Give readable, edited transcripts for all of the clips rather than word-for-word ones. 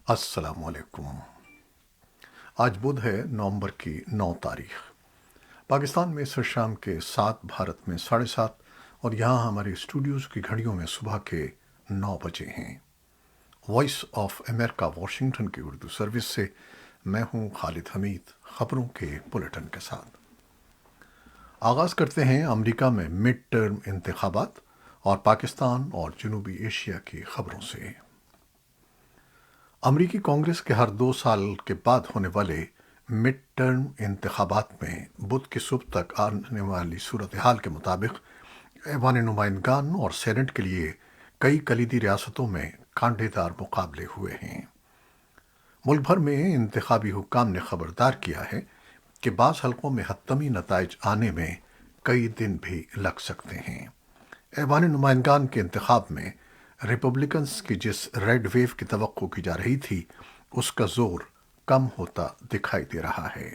السلام علیکم۔ آج بدھ ہے، نومبر کی 9 تاریخ۔ پاکستان میں اس شام کے 7، بھارت میں 7:30، اور یہاں ہمارے اسٹوڈیوز کی گھڑیوں میں صبح کے 9 بجے ہیں۔ وائس آف امریکہ واشنگٹن کی اردو سروس سے میں ہوں خالد حمید، خبروں کے بلیٹن کے ساتھ۔ آغاز کرتے ہیں امریکہ میں مڈ ٹرم انتخابات اور پاکستان اور جنوبی ایشیا کی خبروں سے۔ امریکی کانگریس کے ہر 2 سال کے بعد ہونے والے مڈ ٹرم انتخابات میں بدھ کی صبح تک آنے والی صورتحال کے مطابق ایوان نمائندگان اور سینٹ کے لیے کئی کلیدی ریاستوں میں کانٹے دار مقابلے ہوئے ہیں۔ ملک بھر میں انتخابی حکام نے خبردار کیا ہے کہ بعض حلقوں میں حتمی نتائج آنے میں کئی دن بھی لگ سکتے ہیں۔ ایوان نمائندگان کے انتخاب میں ریپبلکنز کی جس ریڈ ویو کی توقع کی جا رہی تھی، اس کا زور کم ہوتا دکھائی دے رہا ہے۔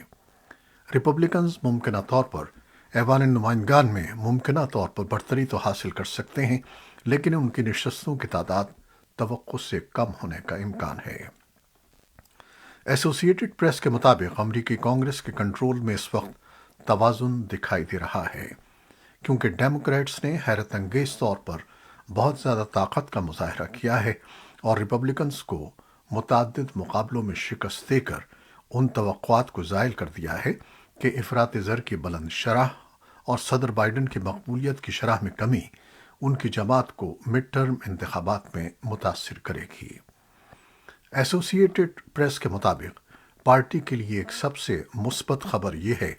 ریپبلکنز ممکنہ طور پر ایوان نمائندگان میں ممکنہ طور پر بڑھتری تو حاصل کر سکتے ہیں، لیکن ان کی نشستوں کی تعداد توقع سے کم ہونے کا امکان ہے۔ ایسوسی ایٹڈ پریس کے مطابق امریکی کانگریس کے کنٹرول میں اس وقت توازن دکھائی دے رہا ہے، کیونکہ ڈیموکریٹس نے حیرت انگیز طور پر بہت زیادہ طاقت کا مظاہرہ کیا ہے اور ریپبلکنز کو متعدد مقابلوں میں شکست دے کر ان توقعات کو زائل کر دیا ہے کہ افراط زر کی بلند شرح اور صدر بائیڈن کی مقبولیت کی شرح میں کمی ان کی جماعت کو مڈ ٹرم انتخابات میں متاثر کرے گی۔ ایسوسی ایٹڈ پریس کے مطابق پارٹی کے لیے ایک سب سے مثبت خبر یہ ہے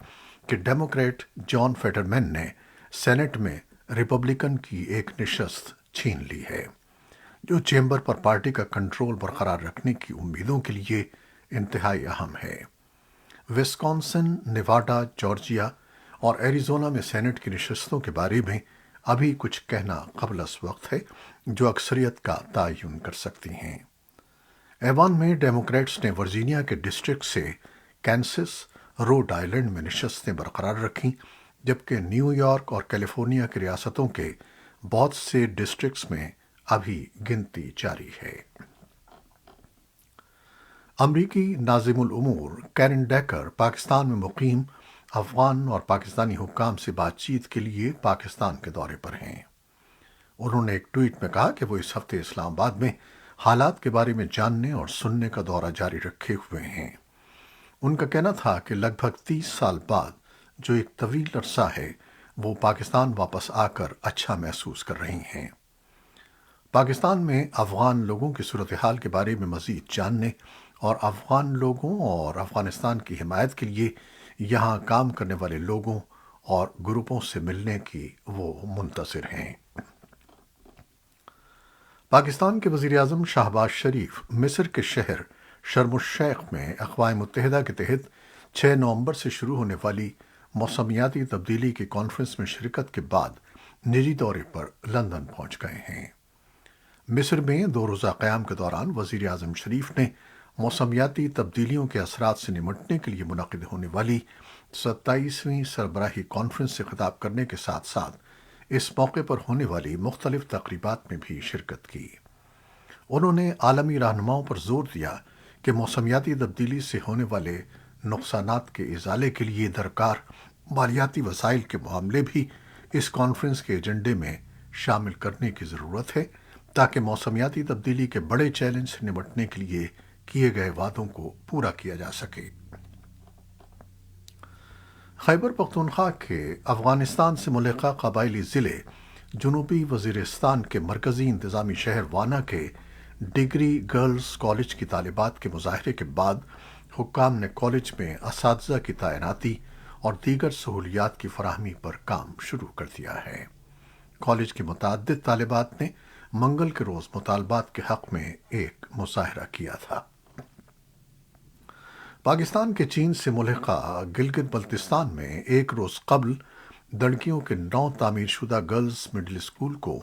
کہ ڈیموکریٹ جان فیٹرمین نے سینٹ میں ریپبلکن کی ایک نشست چھین لی ہے، جو چیمبر پر پارٹی کا کنٹرول برقرار رکھنے کی امیدوں کے لیے انتہائی اہم ہے۔ وسکونسن، نیواڈا، جارجیا اور ایریزونا میں سینٹ کی نشستوں کے بارے میں ابھی کچھ کہنا قبل از وقت ہے، جو اکثریت کا تعین کر سکتی ہیں۔ ایوان میں ڈیموکریٹس نے ورجینیا کے ڈسٹرکٹ سے کینسس، روڈ آئلینڈ میں نشستیں برقرار رکھیں، جبکہ نیو یارک اور کیلیفورنیا کی ریاستوں کے بہت سے ڈسٹرکٹس میں ابھی گنتی جاری ہے۔ امریکی ناظم الامور کیرن ڈیکر پاکستان میں مقیم افغان اور پاکستانی حکام سے بات چیت کے لیے پاکستان کے دورے پر ہیں۔ انہوں نے ایک ٹویٹ میں کہا کہ وہ اس ہفتے اسلام آباد میں حالات کے بارے میں جاننے اور سننے کا دورہ جاری رکھے ہوئے ہیں۔ ان کا کہنا تھا کہ لگ بھگ 30 سال بعد، جو ایک طویل عرصہ ہے، وہ پاکستان واپس آ کر اچھا محسوس کر رہی ہیں۔ پاکستان میں افغان لوگوں کی صورتحال کے بارے میں مزید جاننے اور افغان لوگوں اور افغانستان کی حمایت کے لیے یہاں کام کرنے والے لوگوں اور گروپوں سے ملنے کی وہ منتظر ہیں۔ پاکستان کے وزیر اعظم شہباز شریف مصر کے شہر شرم الشیخ میں اقوام متحدہ کے تحت 6 نومبر سے شروع ہونے والی موسمیاتی تبدیلی کی کانفرنس میں شرکت کے بعد نجی دورے پر لندن پہنچ گئے ہیں۔ مصر میں 2 روزہ قیام کے دوران وزیر اعظم شریف نے موسمیاتی تبدیلیوں کے اثرات سے نمٹنے کے لیے منعقد ہونے والی 27ویں سربراہی کانفرنس سے خطاب کرنے کے ساتھ ساتھ اس موقع پر ہونے والی مختلف تقریبات میں بھی شرکت کی۔ انہوں نے عالمی رہنماؤں پر زور دیا کہ موسمیاتی تبدیلی سے ہونے والے نقصانات کے ازالے کے لیے درکار مالیاتی وسائل کے معاملے بھی اس کانفرنس کے ایجنڈے میں شامل کرنے کی ضرورت ہے، تاکہ موسمیاتی تبدیلی کے بڑے چیلنج سے نمٹنے کے لیے کیے گئے وعدوں کو پورا کیا جا سکے۔ خیبر پختونخوا کے افغانستان سے ملحقہ قبائلی ضلع جنوبی وزیرستان کے مرکزی انتظامی شہر وانا کے ڈگری گرلز کالج کی طالبات کے مظاہرے کے بعد حکام نے کالج میں اساتذہ کی تعیناتی اور دیگر سہولیات کی فراہمی پر کام شروع کر دیا ہے۔ کالج کی متعدد طالبات نے منگل کے روز مطالبات کے حق میں ایک مظاہرہ کیا تھا۔ پاکستان کے چین سے ملحقہ گلگت بلتستان میں ایک روز قبل لڑکیوں کے 9 تعمیر شدہ گرلز مڈل اسکول کو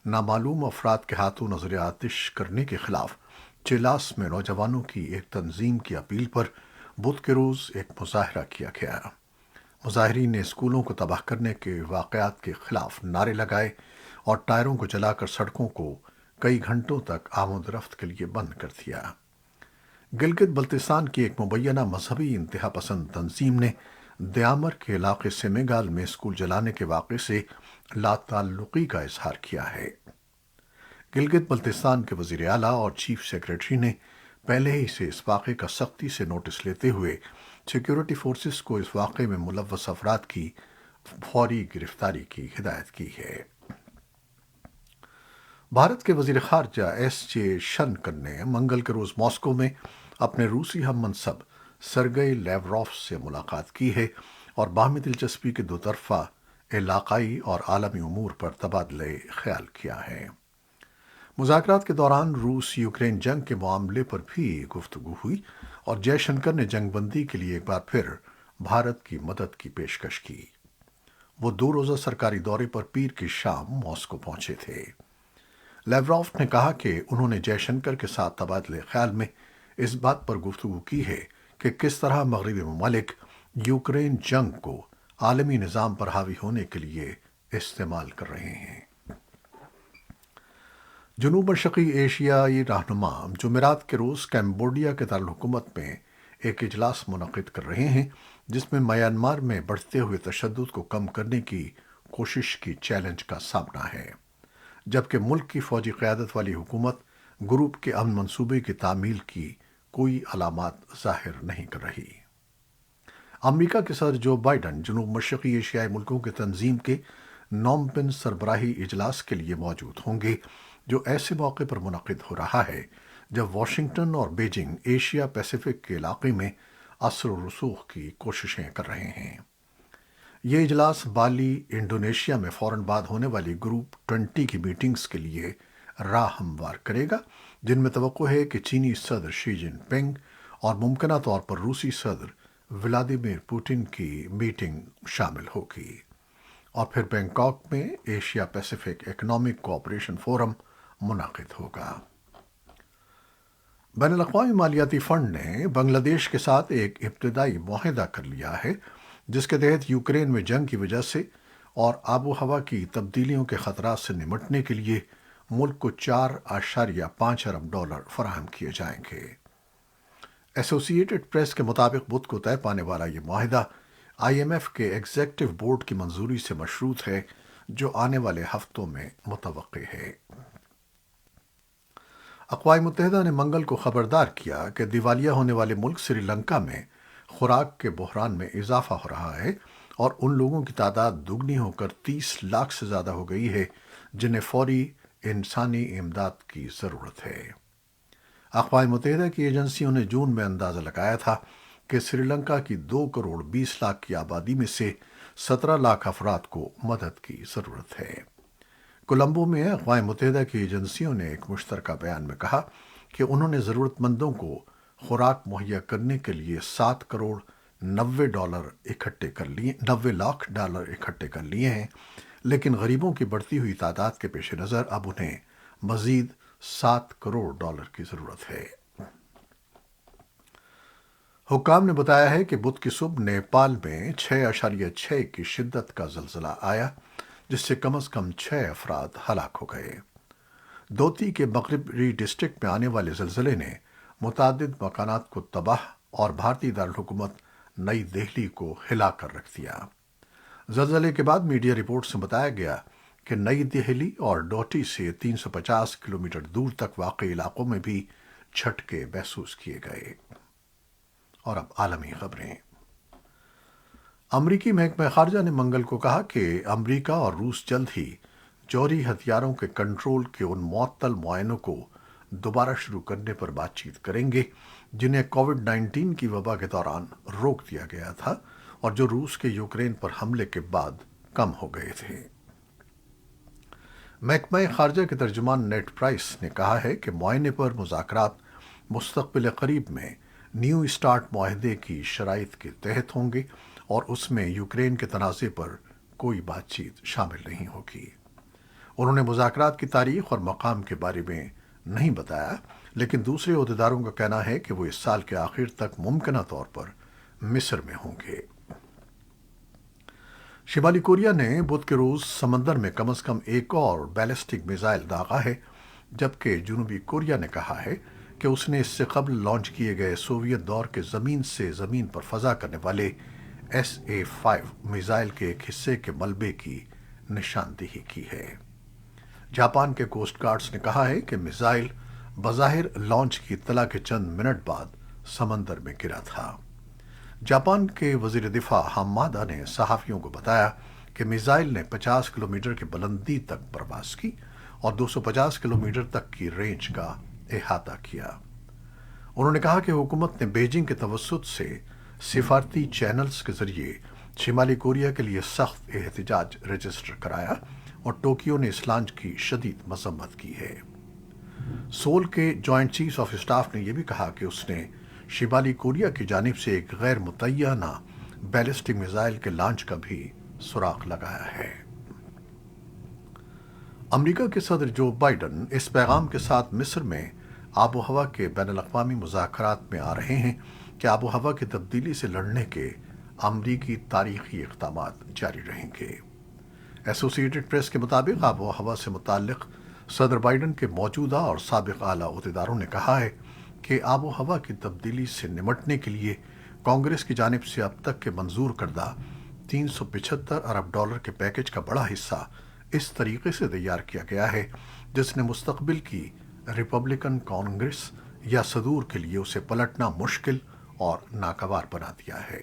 نامعلوم افراد کے ہاتھوں نظر آتش کرنے کے خلاف چیلاس میں نوجوانوں کی ایک تنظیم کی اپیل پر بدھ کے روز ایک مظاہرہ کیا گیا۔ مظاہرین نے اسکولوں کو تباہ کرنے کے واقعات کے خلاف نعرے لگائے اور ٹائروں کو جلا کر سڑکوں کو کئی گھنٹوں تک آمد و رفت کے لیے بند کر دیا۔ گلگت بلتستان کی ایک مبینہ مذہبی انتہا پسند تنظیم نے دیامر کے علاقے سینیگال میں اسکول جلانے کے واقعے سے لا تعلقی کا اظہار کیا ہے۔ گلگت بلتستان کے وزیر اعلیٰ اور چیف سیکریٹری نے پہلے ہی سے اس واقعے کا سختی سے نوٹس لیتے ہوئے سیکیورٹی فورسز کو اس واقعے میں ملوث افراد کی فوری گرفتاری کی ہدایت کی ہے۔ بھارت کے وزیر خارجہ ایس جے شنکر نے منگل کے روز ماسکو میں اپنے روسی ہم منصب سرگئی لیوروف سے ملاقات کی ہے اور باہمی دلچسپی کے دو طرفہ علاقائی اور عالمی امور پر تبادلہ خیال کیا ہے۔ مذاکرات کے دوران روس یوکرین جنگ کے معاملے پر بھی گفتگو ہوئی اور جے شنکر نے جنگ بندی کے لیے ایک بار پھر بھارت کی مدد کی پیشکش کی۔ وہ 2 روزہ سرکاری دورے پر پیر کی شام ماسکو پہنچے تھے۔ لیوروف نے کہا کہ انہوں نے جے شنکر کے ساتھ تبادلہ خیال میں اس بات پر گفتگو کی ہے کہ کس طرح مغربی ممالک یوکرین جنگ کو عالمی نظام پر حاوی ہونے کے لیے استعمال کر رہے ہیں۔ جنوب مشرقی ایشیائی رہنما جمعرات کے روز کمبوڈیا کے دارالحکومت میں ایک اجلاس منعقد کر رہے ہیں جس میں میانمار میں بڑھتے ہوئے تشدد کو کم کرنے کی کوشش کی چیلنج کا سامنا ہے، جبکہ ملک کی فوجی قیادت والی حکومت گروپ کے امن منصوبے کی تعمیل کی کوئی علامات ظاہر نہیں کر رہی۔ امریکہ کے صدر جو بائیڈن جنوب مشرقی ایشیائی ملکوں کی تنظیم کے نومبن سربراہی اجلاس کے لیے موجود ہوں گے، جو ایسے موقع پر منعقد ہو رہا ہے جب واشنگٹن اور بیجنگ ایشیا پیسیفک کے علاقے میں اثر و رسوخ کی کوششیں کر رہے ہیں۔ یہ اجلاس بالی انڈونیشیا میں فوراً بعد ہونے والی گروپ 20 کی میٹنگز کے لیے راہ ہموار کرے گا، جن میں توقع ہے کہ چینی صدر شی جن پنگ اور ممکنہ طور پر روسی صدر ولادیمیر پوٹن کی میٹنگ شامل ہوگی، اور پھر بینکاک میں Asia Pacific economic cooperation forum منعقد ہوگا۔ بین الاقوامی مالیاتی فنڈ نے بنگلہ دیش کے ساتھ ایک ابتدائی معاہدہ کر لیا ہے جس کے تحت یوکرین میں جنگ کی وجہ سے اور آب و ہوا کی تبدیلیوں کے خطرات سے نمٹنے کے لیے ملک کو $4.5 ارب فراہم کیے جائیں گے۔ ایسوسی ایٹڈ پریس کے مطابق بدھ کو طے پانے والا یہ معاہدہ آئی ایم ایف کے ایگزیکٹو بورڈ کی منظوری سے مشروط ہے، جو آنے والے ہفتوں میں متوقع ہے۔ اقوام متحدہ نے منگل کو خبردار کیا کہ دیوالیہ ہونے والے ملک سری لنکا میں خوراک کے بحران میں اضافہ ہو رہا ہے اور ان لوگوں کی تعداد دگنی ہو کر 30 لاکھ سے زیادہ ہو گئی ہے جنہیں فوری انسانی امداد کی ضرورت ہے۔ اقوام متحدہ کی ایجنسیوں نے جون میں اندازہ لگایا تھا کہ سری لنکا کی 2 کروڑ 20 لاکھ کی آبادی میں سے 17 لاکھ افراد کو مدد کی ضرورت ہے۔ کولمبو میں اقوام متحدہ کی ایجنسیوں نے ایک مشترکہ بیان میں کہا کہ انہوں نے ضرورت مندوں کو خوراک مہیا کرنے کے لیے 7 کروڑ 90 لاکھ ڈالر اکٹھے کر لیے ہیں، لیکن غریبوں کی بڑھتی ہوئی تعداد کے پیش نظر اب انہیں مزید 7 کروڑ ڈالر کی ضرورت ہے۔ حکام نے بتایا ہے کہ بدھ کی صبح نیپال میں 6.6 کی شدت کا زلزلہ آیا، جس سے کم از کم 6 افراد ہلاک ہو گئے۔ دوتی کے مغربی ڈسٹرکٹ میں آنے والے زلزلے نے متعدد مکانات کو تباہ اور بھارتی دارالحکومت نئی دہلی کو ہلا کر رکھ دیا۔ زلزلے کے بعد میڈیا رپورٹ سے بتایا گیا کہ نئی دہلی اور ڈوٹی سے 350 کلومیٹر دور تک واقع علاقوں میں بھی جھٹکے محسوس کیے گئے۔ اور اب عالمی خبریں۔ امریکی محکمہ خارجہ نے منگل کو کہا کہ امریکہ اور روس جلد ہی جوہری ہتھیاروں کے کنٹرول کے ان معطل معائنوں کو دوبارہ شروع کرنے پر بات چیت کریں گے جنہیں کووڈ-19 کی وبا کے دوران روک دیا گیا تھا اور جو روس کے یوکرین پر حملے کے بعد کم ہو گئے تھے۔ محکمہ خارجہ کے ترجمان نیٹ پرائس نے کہا ہے کہ معائنے پر مذاکرات مستقبل قریب میں نیو اسٹارٹ معاہدے کی شرائط کے تحت ہوں گے اور اس میں یوکرین کے تنازع پر کوئی بات چیت شامل نہیں ہوگی۔ انہوں نے مذاکرات کی تاریخ اور مقام کے بارے میں نہیں بتایا، لیکن دوسرے عہدیداروں کا کہنا ہے کہ وہ اس سال کے آخر تک ممکنہ طور پر مصر میں ہوں گے۔ شمالی کوریا نے بدھ کے روز سمندر میں کم از کم ایک اور بیلسٹک میزائل داغا ہے، جبکہ جنوبی کوریا نے کہا ہے کہ اس نے اس سے قبل لانچ کیے گئے سوویت دور کے زمین سے زمین پر فضا کرنے والے SA-5 میزائل کے ایک حصے کے ملبے کی نشاندہی کی ہے۔ جاپان کے کوسٹ گارڈز نے کہا ہے کہ میزائل بظاہر لانچ کی اطلاع کے چند منٹ بعد سمندر میں گرا تھا۔ جاپان کے وزیر دفاع ہامادا نے صحافیوں کو بتایا کہ میزائل نے 50 کلومیٹر کی بلندی تک پرواز کی اور 250 کلومیٹر تک کی رینج کا احاطہ کیا۔ انہوں نے کہا کہ حکومت نے بیجنگ کے توسط سے سفارتی چینلز کے ذریعے شمالی کوریا کے لیے سخت احتجاج رجسٹر کرایا اور ٹوکیو نے اس لانچ کی شدید مذمت کی ہے۔ سول کے جوائنٹ چیف آف اسٹاف نے یہ بھی کہا کہ اس نے شمالی کوریا کی جانب سے ایک غیر متعینہ بیلسٹک میزائل کے لانچ کا بھی سراغ لگایا ہے۔ امریکہ کے صدر جو بائیڈن اس پیغام کے ساتھ مصر میں آب و ہوا کے بین الاقوامی مذاکرات میں آ رہے ہیں کہ آب و ہوا کی تبدیلی سے لڑنے کے امریکی تاریخی اقدامات جاری رہیں گے۔ ایسوسی ایٹڈ پریس کے مطابق آب و ہوا سے متعلق صدر بائیڈن کے موجودہ اور سابق اعلیٰ عہدیداروں نے کہا ہے کہ آب و ہوا کی تبدیلی سے نمٹنے کے لیے کانگریس کی جانب سے اب تک کے منظور کردہ $375 ارب کے پیکج کا بڑا حصہ اس طریقے سے تیار کیا گیا ہے جس نے مستقبل کی ریپبلکن کانگریس یا صدور کے لیے اسے پلٹنا مشکل اور ناگوار بنا دیا ہے۔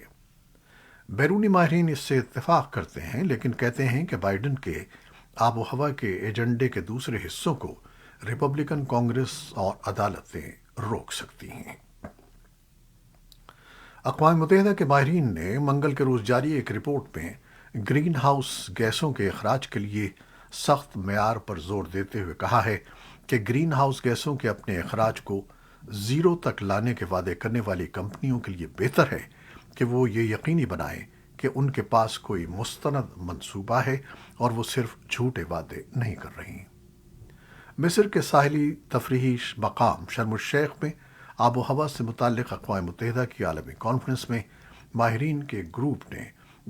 بیرونی ماہرین اس سے اتفاق کرتے ہیں لیکن کہتے ہیں کہ بائیڈن کے آب و ہوا کے ایجنڈے کے دوسرے حصوں کو ریپبلکن کانگریس اور عدالتیں روک سکتی ہیں۔ اقوام متحدہ کے ماہرین نے منگل کے روز جاری ایک رپورٹ میں گرین ہاؤس گیسوں کے اخراج کے لیے سخت معیار پر زور دیتے ہوئے کہا ہے کہ گرین ہاؤس گیسوں کے اپنے اخراج کو زیرو تک لانے کے وعدے کرنے والی کمپنیوں کے لیے بہتر ہے کہ وہ یہ یقینی بنائیں کہ ان کے پاس کوئی مستند منصوبہ ہے اور وہ صرف جھوٹے وعدے نہیں کر رہی۔ مصر کے ساحلی تفریحی مقام شرم الشیخ میں آب و ہوا سے متعلق اقوام متحدہ کی عالمی کانفرنس میں ماہرین کے گروپ نے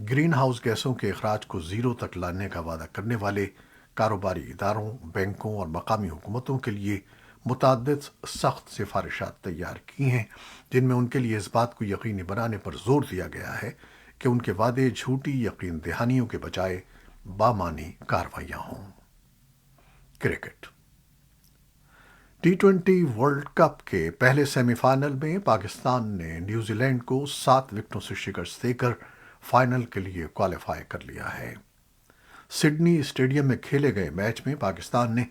گرین ہاؤس گیسوں کے اخراج کو زیرو تک لانے کا وعدہ کرنے والے کاروباری اداروں، بینکوں اور مقامی حکومتوں کے لیے متعدد سخت سفارشات تیار کی ہیں جن میں ان کے لیے اس بات کو یقینی بنانے پر زور دیا گیا ہے کہ ان کے وعدے جھوٹی یقین دہانیوں کے بجائے بامعنی کارروائیاں ہوں۔ کرکٹ T20 ورلڈ کپ کے پہلے سیمی فائنل میں پاکستان نے نیوزی لینڈ کو 7 وکٹوں سے شکست دے کر فائنل کے لیے کوالیفائی کر لیا ہے۔ سڈنی اسٹیڈیم میں کھیلے گئے میچ میں پاکستان نے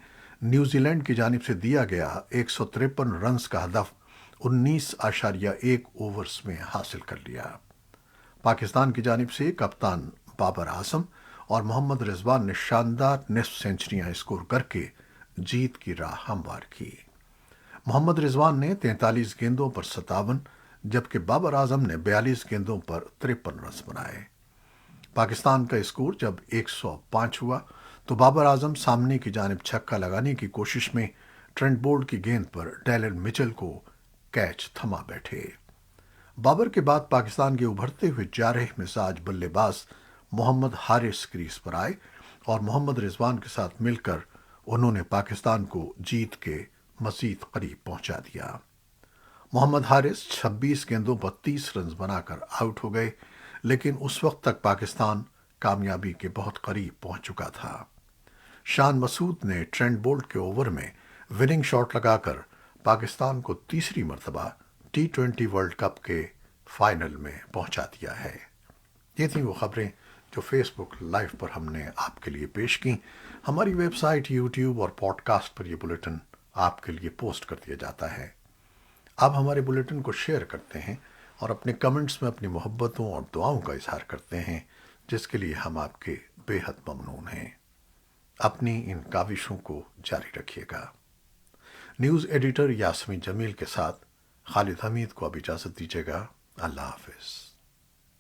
نیوزی لینڈ کی جانب سے دیا گیا 153 رنز کا ہدف 19.1 اوورز میں حاصل کر لیا۔ پاکستان کی جانب سے کپتان بابر اعظم اور محمد رضوان نے شاندار نصف سینچریاں اسکور کر کے جیت کی راہ ہموار کی۔ محمد رضوان نے 43 گیندوں پر 57 جبکہ بابر اعظم نے 42 گیندوں پر 53 رنز بنائے۔ پاکستان کا اسکور جب 105 ہوا تو بابر اعظم سامنے کی جانب چھکا لگانے کی کوشش میں ٹرنٹ بولٹ کی گیند پر ڈیلن مچل کو کیچ تھما بیٹھے۔ بابر کے بعد پاکستان کے ابھرتے ہوئے جارح مزاج بلے باز محمد حارث کریز پر آئے اور محمد رضوان کے ساتھ مل کر انہوں نے پاکستان کو جیت کے مزید قریب پہنچا دیا۔ محمد حارث 26 گیندوں پر 30 رنز بنا کر آؤٹ ہو گئے لیکن اس وقت تک پاکستان کامیابی کے بہت قریب پہنچ چکا تھا۔ شان مسعود نے ٹرنٹ بولٹ کے اوور میں وننگ شاٹ لگا کر پاکستان کو تیسری مرتبہ T20 ورلڈ کپ کے فائنل میں پہنچا دیا ہے۔ یہ تھیں وہ خبریں جو فیس بک لائیو پر ہم نے آپ کے لیے پیش کی۔ ہماری ویب سائٹ، یوٹیوب اور پوڈ کاسٹ پر یہ بلیٹن آپ کے لیے پوسٹ کر دیا جاتا ہے۔ آپ ہمارے بلیٹن کو شیئر کرتے ہیں اور اپنے کمنٹس میں اپنی محبتوں اور دعاؤں کا اظہار کرتے ہیں جس کے لیے ہم آپ کے بے حد ممنون ہیں۔ اپنی ان کاوشوں کو جاری رکھیے گا۔ نیوز ایڈیٹر یاسمین جمیل کے ساتھ خالد حمید کو اب اجازت دیجیے گا۔ اللہ حافظ۔